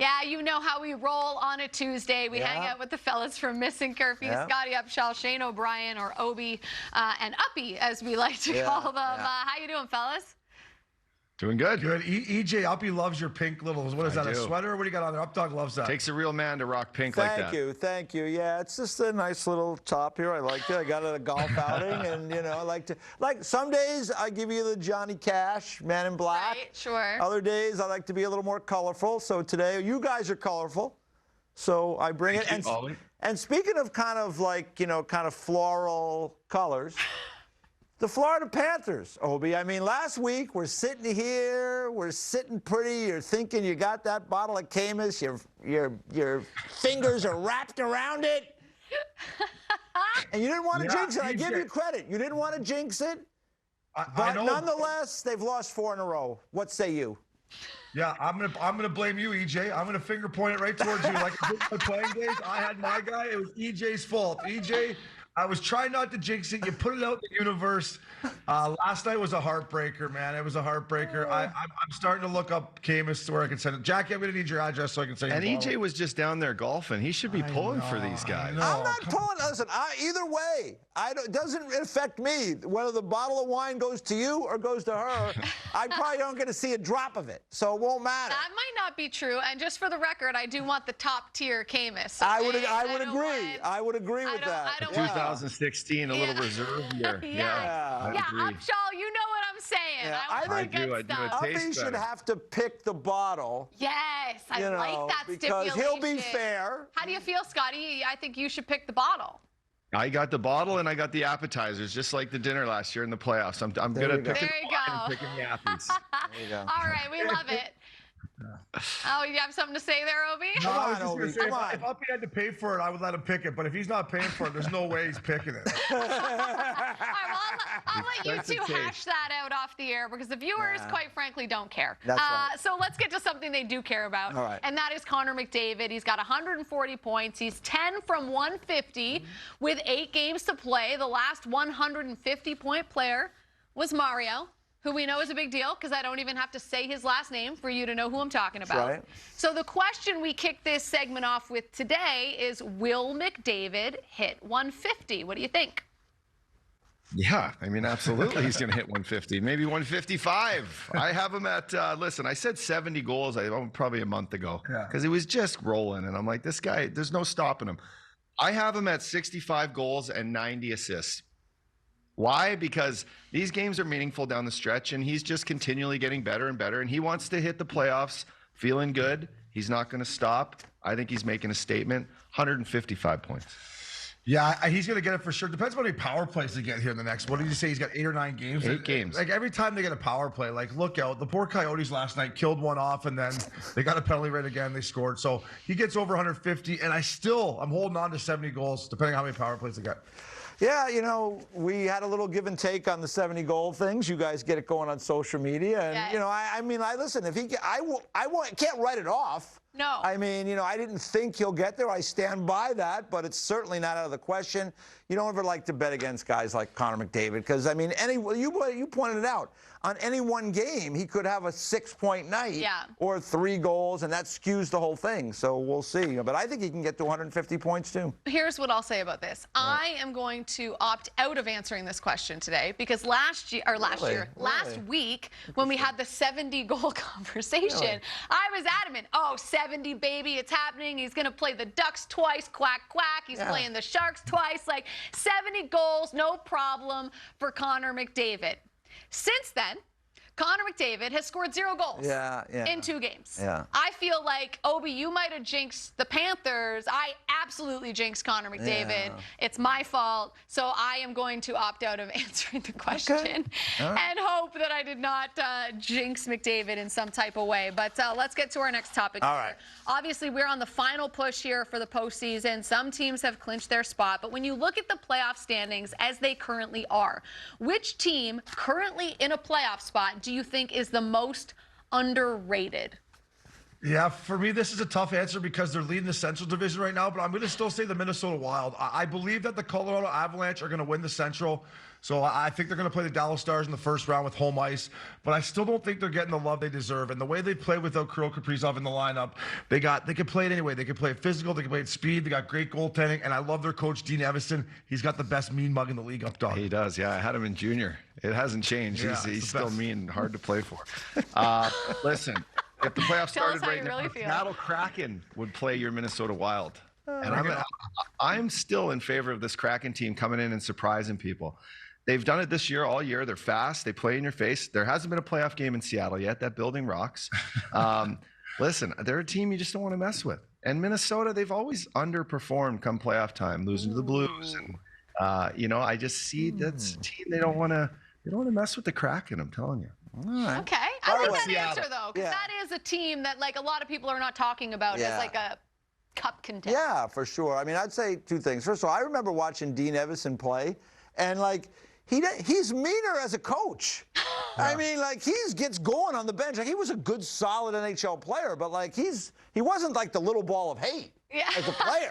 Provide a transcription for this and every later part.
Yeah, you know how we roll on a Tuesday. We hang out with the fellas from Missin Curfew, Scotty Upshall, Shane O'Brien, or Obi, and Uppy, as we like to call them. How you doing, fellas? Doing good. Good. EJ, Uppy loves your pink little, what is that, a sweater? What do you got on there? Updog loves that. Takes a real man to rock pink like that. Thank you. Yeah, it's just a nice little top here. I like it. I got it at a golf outing, and, you know, I like some days I give you the Johnny Cash, Man in Black. Right, sure. Other days I like to be a little more colorful. So today, you guys are colorful. So I bring it. And speaking of kind of like, you know, kind of floral colors, the Florida Panthers, Obi. I mean, last week we're sitting here, we're sitting pretty. You're thinking you got that bottle of Camus. Your fingers are wrapped around it, and you didn't want to jinx it. I give you credit. You didn't want to jinx it, but nonetheless, they've lost 4 in a row. What say you? Yeah, I'm gonna blame you, EJ. I'm gonna finger point it right towards you. Like I did my playing days, I had my guy. It was EJ's fault. EJ. I was trying not to jinx it. You put it out in the universe. Last night was a heartbreaker, man. It was a heartbreaker. I'm starting to look up Camus where I can send it. Jackie, I'm going to need your address so I can send you. And EJ was just down there golfing. He should be pulling for these guys. I'm not pulling. Listen, either way, it doesn't affect me. Whether the bottle of wine goes to you or goes to her, I probably don't get to see a drop of it, so it won't matter. That might not be true. And just for the record, I do want the top tier Camus. Okay? I would agree. I would agree with that. 2016, a little reserve year. Yeah, Upshall, you know what I'm saying. Yeah, I do. Uppy should have to pick the bottle. Yes, I like that because stipulation. He'll be fair. How do you feel, Scotty? I think you should pick the bottle. I got the bottle and I got the appetizers, just like the dinner last year in the playoffs. I'm good at picking the wine and picking the athletes. There you go. All right, we love it. Oh, you have something to say there, Obi? No, I was just going to say, if Uppy had to pay for it, I would let him pick it. But if he's not paying for it, there's no way he's picking it. All right, well, I'll let you two hash that out off the air because the viewers, quite frankly, don't care. That's right. So let's get to something they do care about, and that is Connor McDavid. He's got 140 points. He's 10 from 150 with 8 games to play. The last 150-point player was Mario, who we know is a big deal because I don't even have to say his last name for you to know who I'm talking about. Right. So the question we kick this segment off with today is, will McDavid hit 150? What do you think? Yeah, I mean, absolutely he's going to hit 150, maybe 155. I have him at, listen, I said 70 goals probably a month ago because he was just rolling. And I'm like, this guy, there's no stopping him. I have him at 65 goals and 90 assists. Why? Because these games are meaningful down the stretch, and he's just continually getting better and better, and he wants to hit the playoffs feeling good. He's not going to stop. I think he's making a statement. 155 points. Yeah, he's going to get it for sure. Depends on how many power plays they get here in the next. What did you say? He's got 8 or 9 games? 8 games. Like every time they get a power play, like look out. The poor Coyotes last night killed one off, and then they got a penalty right again. They scored. So he gets over 150, and I'm holding on to 70 goals, depending on how many power plays they got. Yeah, you know, we had a little give and take on the 70 goal things. You guys get it going on social media, and you know, I mean, listen. If he, can't write it off. No. I mean, you know, I didn't think he'll get there. I stand by that, but it's certainly not out of the question. You don't ever like to bet against guys like Connor McDavid because, I mean, you pointed it out. On any one game, he could have a 6-point night or 3 goals, and that skews the whole thing. So we'll see. But I think he can get to 150 points, too. Here's what I'll say about this. I am going to opt out of answering this question today because last week, when we had the 70-goal conversation, I was adamant. Oh, 70, baby, it's happening. He's going to play the Ducks twice, quack, quack. He's playing the Sharks twice. Like, 70 goals, no problem for Connor McDavid. Since then, Connor McDavid has scored 0 goals in 2 games. Yeah. I feel like, Obi, you might have jinxed the Panthers. I absolutely jinxed Connor McDavid. Yeah. It's my fault. So I am going to opt out of answering the question and hope that I did not jinx McDavid in some type of way. But let's get to our next topic. All right. Obviously, we're on the final push here for the postseason. Some teams have clinched their spot. But when you look at the playoff standings as they currently are, which team currently in a playoff spot do you think is the most underrated? Yeah, for me, this is a tough answer because they're leading the Central Division right now, but I'm going to still say the Minnesota Wild. I believe that the Colorado Avalanche are going to win the Central, so I think they're going to play the Dallas Stars in the first round with home ice, but I still don't think they're getting the love they deserve. And the way they play without Kirill Kaprizov in the lineup, they can play it anyway. They can play it physical, they can play it speed, they got great goaltending, and I love their coach, Dean Evison. He's got the best mean mug in the league up top. He does, yeah. I had him in junior. It hasn't changed. Yeah, he's still mean, hard to play for. Listen. If the playoffs started right now, Seattle Kraken would play your Minnesota Wild. And I'm still in favor of this Kraken team coming in and surprising people. They've done it this year, all year. They're fast. They play in your face. There hasn't been a playoff game in Seattle yet. That building rocks. Listen, they're a team you just don't want to mess with. And Minnesota, they've always underperformed come playoff time, losing to the Blues. And, I just see that's a team they don't want to mess with the Kraken, I'm telling you. Right. Okay. I like that answer, though, because that is a team that, like, a lot of people are not talking about as, like, a cup contender. Yeah, for sure. I mean, I'd say two things. First of all, I remember watching Dean Evison play, and, like, he's meaner as a coach. Yeah. I mean, like, he gets going on the bench. Like, he was a good, solid NHL player, but, like, he wasn't, like, the little ball of hate. Yeah. As a player.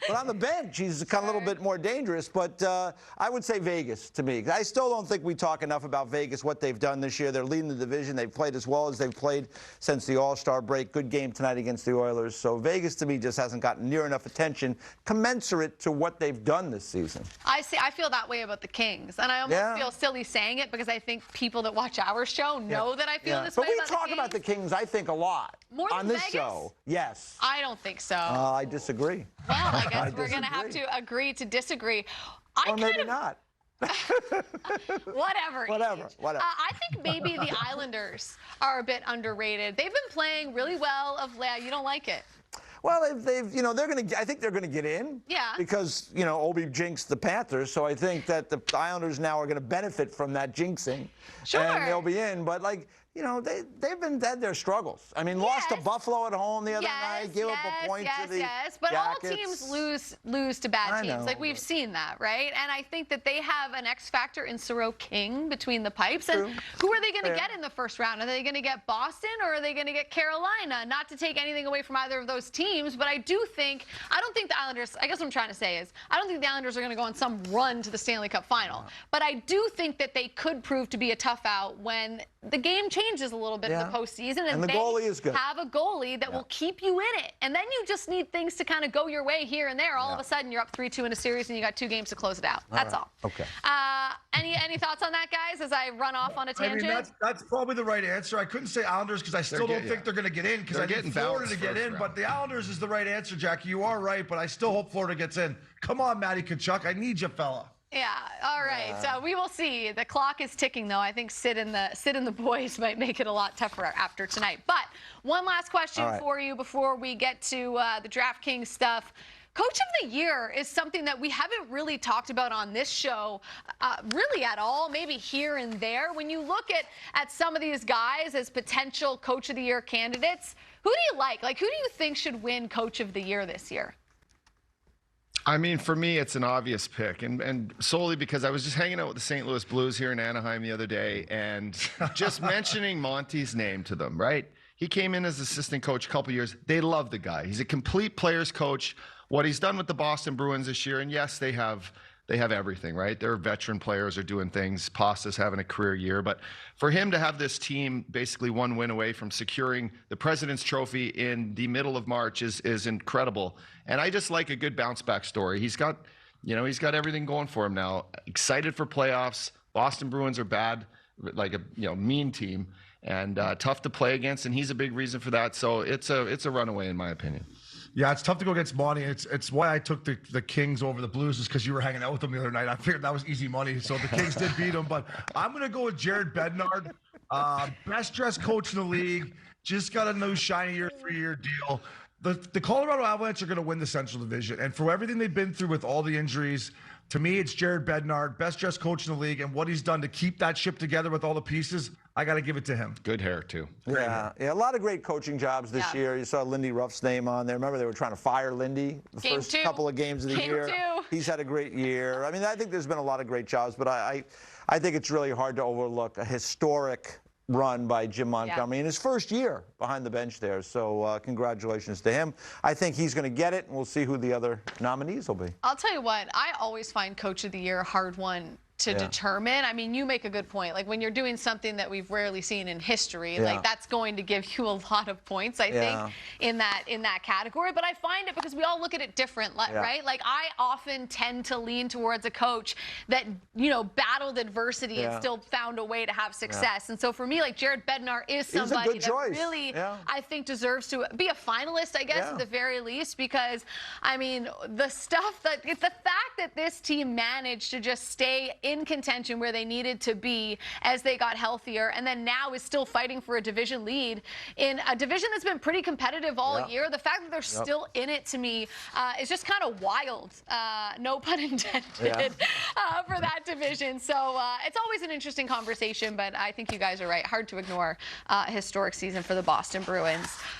But on the bench, he's kind of a little bit more dangerous. But I would say Vegas to me. I still don't think we talk enough about Vegas, what they've done this year. They're leading the division. They've played as well as they've played since the All-Star break. Good game tonight against the Oilers. So Vegas, to me, just hasn't gotten near enough attention commensurate to what they've done this season. I feel that way about the Kings. And I almost feel silly saying it because I think people that watch our show know that I feel this way about the Kings. But we talk about the Kings, I think, a lot. More than on this Vegas? Show. Yes. I don't think so. I disagree. Well, I guess we're going to have to agree to disagree. Or maybe not. Whatever. I think maybe the Islanders are a bit underrated. They've been playing really well of late. You don't like it? Well, I think they're gonna get in. Yeah. Because Obi jinxed the Panthers, so I think that the Islanders now are gonna benefit from that jinxing. Sure. And they'll be in, but they've had their struggles. I mean, lost to Buffalo at home the other night, gave up a point to the But Jackets. All teams lose to bad teams. Like, we've seen that, right? And I think that they have an X factor in Sorokin King between the pipes. And who are they going to get in the first round? Are they going to get Boston or are they going to get Carolina? Not to take anything away from either of those teams, but I don't think the Islanders, I guess what I'm trying to say is, I don't think the Islanders are going to go on some run to the Stanley Cup final. But I do think that they could prove to be a tough out when the game changes a little bit in the postseason, and the goalie is good. Have a goalie that will keep you in it. And then you just need things to kind of go your way here and there. All of a sudden, you're up 3-2 in a series, and you got 2 games to close it out. That's all. Okay. Any thoughts on that, guys, as I run off on a tangent? I mean, that's probably the right answer. I couldn't say Islanders because I still don't think they're going to get in because I need Florida to get in. But the Islanders is the right answer, Jackie. You are right, but I still hope Florida gets in. Come on, Matty Tkachuk. I need you, fella. Yeah, all right. So we will see. The clock is ticking, though. I think Sid and the boys might make it a lot tougher after tonight. But one last question for you before we get to the DraftKings stuff. Coach of the Year is something that we haven't really talked about on this show really at all, maybe here and there. When you look at some of these guys as potential Coach of the Year candidates, who do you like? Like, who do you think should win Coach of the Year this year? I mean, for me, it's an obvious pick, and solely because I was just hanging out with the St. Louis Blues here in Anaheim the other day, and just mentioning Monty's name to them, right? He came in as assistant coach a couple years. They love the guy. He's a complete players coach. What he's done with the Boston Bruins this year, and yes, they have everything, right? Their veteran players are doing things. Pasta's having a career year. But for him to have this team basically 1 win away from securing the President's Trophy in the middle of March is incredible. And I just like a good bounce back story. He's got everything going for him now. Excited for playoffs. Boston Bruins are bad, like a mean team, and tough to play against. And he's a big reason for that. So it's a runaway in my opinion. Yeah, it's tough to go against Monty. It's why I took the Kings over the Blues is because you were hanging out with them the other night. I figured that was easy money, so the Kings did beat them. But I'm going to go with Jared Bednard, best dressed coach in the league. Just got a new shiny 3-year deal. The Colorado Avalanche are going to win the Central Division, and for everything they've been through with all the injuries, to me, it's Jared Bednard, best dressed coach in the league, and what he's done to keep that ship together with all the pieces. I got to give it to him. Good hair, too. Yeah, a lot of great coaching jobs this year. You saw Lindy Ruff's name on there. Remember, they were trying to fire Lindy the first couple of games of the year. He's had a great year. I mean, I think there's been a lot of great jobs, but I think it's really hard to overlook a historic run by Jim Montgomery in his first year behind the bench there. So congratulations to him. I think he's going to get it, and we'll see who the other nominees will be. I'll tell you what, I always find Coach of the Year a hard one to determine. I mean, you make a good point. Like when you're doing something that we've rarely seen in history, like that's going to give you a lot of points, I think, in that category. But I find it because we all look at it different, right? Like I often tend to lean towards a coach that, you know, battled adversity and still found a way to have success. And so for me, like Jared Bednar is somebody that really, I think, deserves to be a finalist, I guess, at the very least, because I mean, the stuff that, it's the fact that this team managed to just stay in contention where they needed to be as they got healthier, and then now is still fighting for a division lead in a division that's been pretty competitive all year. The fact that they're still in it, to me, is just kind of wild. No pun intended for that division. So it's always an interesting conversation, but I think you guys are right. Hard to ignore a historic season for the Boston Bruins.